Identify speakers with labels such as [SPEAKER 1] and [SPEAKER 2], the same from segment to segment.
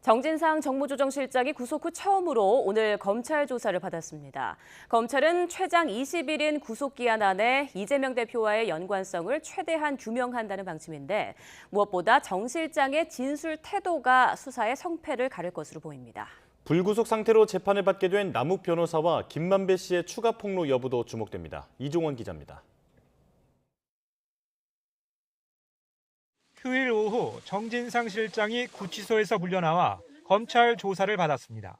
[SPEAKER 1] 정진상 정무조정실장이 구속 후 처음으로 오늘 검찰 조사를 받았습니다. 검찰은 최장 20일인 구속기한 안에 이재명 대표와의 연관성을 최대한 규명한다는 방침인데 무엇보다 정 실장의 진술 태도가 수사의 성패를 가를 것으로 보입니다.
[SPEAKER 2] 불구속 상태로 재판을 받게 된 남욱 변호사와 김만배 씨의 추가 폭로 여부도 주목됩니다. 이종원 기자입니다.
[SPEAKER 3] 휴일 오후 정진상 실장이 구치소에서 물려나와 검찰 조사를 받았습니다.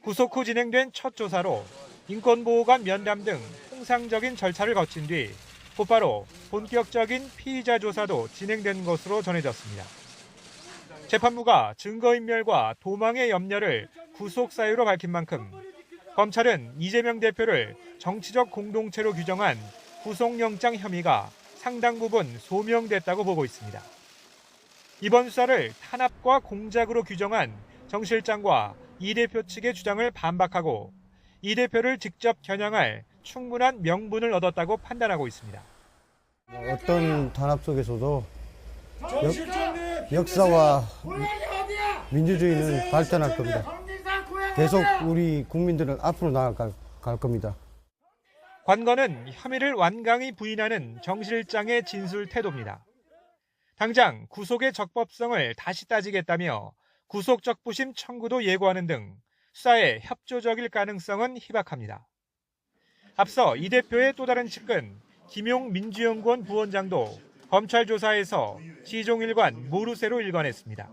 [SPEAKER 3] 구속 후 진행된 첫 조사로 인권보호관 면담 등 통상적인 절차를 거친 뒤 곧바로 본격적인 피의자 조사도 진행된 것으로 전해졌습니다. 재판부가 증거인멸과 도망의 염려를 구속 사유로 밝힌 만큼 검찰은 이재명 대표를 정치적 공동체로 규정한 구속영장 혐의가 상당 부분 소명됐다고 보고 있습니다. 이번 수사를 탄압과 공작으로 규정한 정 실장과 이 대표 측의 주장을 반박하고 이 대표를 직접 겨냥할 충분한 명분을 얻었다고 판단하고 있습니다.
[SPEAKER 4] 어떤 탄압 속에서도 역사와 민주주의는 발전할 겁니다. 계속 우리 국민들은 앞으로 나아갈 겁니다.
[SPEAKER 3] 관건은 혐의를 완강히 부인하는 정 실장의 진술 태도입니다. 당장 구속의 적법성을 다시 따지겠다며 구속적부심 청구도 예고하는 등 수사에 협조적일 가능성은 희박합니다. 앞서 이 대표의 또 다른 측근 김용 민주연구원 부원장도 검찰 조사에서 시종일관 모르쇠로 일관했습니다.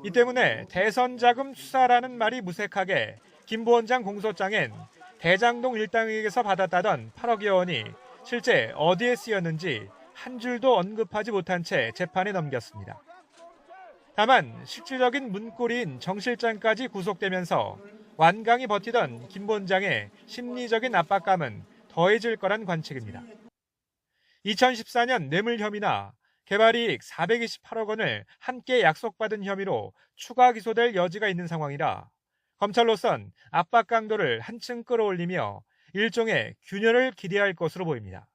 [SPEAKER 3] 이 때문에 대선 자금 수사라는 말이 무색하게 김 부원장 공소장엔 대장동 일당에게서 받았다던 8억여 원이 실제 어디에 쓰였는지 한 줄도 언급하지 못한 채 재판에 넘겼습니다. 다만 실질적인 문고리인 정 실장까지 구속되면서 완강히 버티던 김 부원장의 심리적인 압박감은 더해질 거란 관측입니다. 2014년 뇌물 혐의나 개발이익 428억 원을 함께 약속받은 혐의로 추가 기소될 여지가 있는 상황이라 검찰로선 압박 강도를 한층 끌어올리며 일종의 균열을 기대할 것으로 보입니다.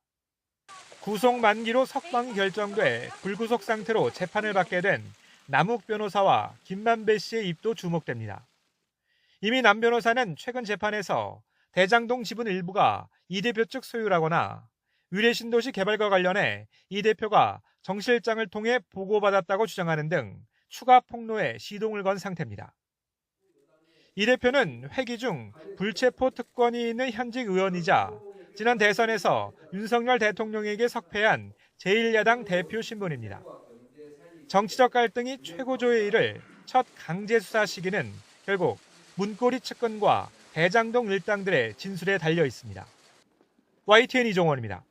[SPEAKER 3] 구속 만기로 석방이 결정돼 불구속 상태로 재판을 받게 된 남욱 변호사와 김만배 씨의 입도 주목됩니다. 이미 남 변호사는 최근 재판에서 대장동 지분 일부가 이 대표 측 소유라거나 위례신도시 개발과 관련해 이 대표가 정 실장을 통해 보고받았다고 주장하는 등 추가 폭로에 시동을 건 상태입니다. 이 대표는 회기 중 불체포 특권이 있는 현직 의원이자 지난 대선에서 윤석열 대통령에게 석패한 제1야당 대표 신분입니다. 정치적 갈등이 최고조에 이를 첫 강제 수사 시기는 결국 문고리 측근과 대장동 일당들의 진술에 달려 있습니다. YTN 이종원입니다.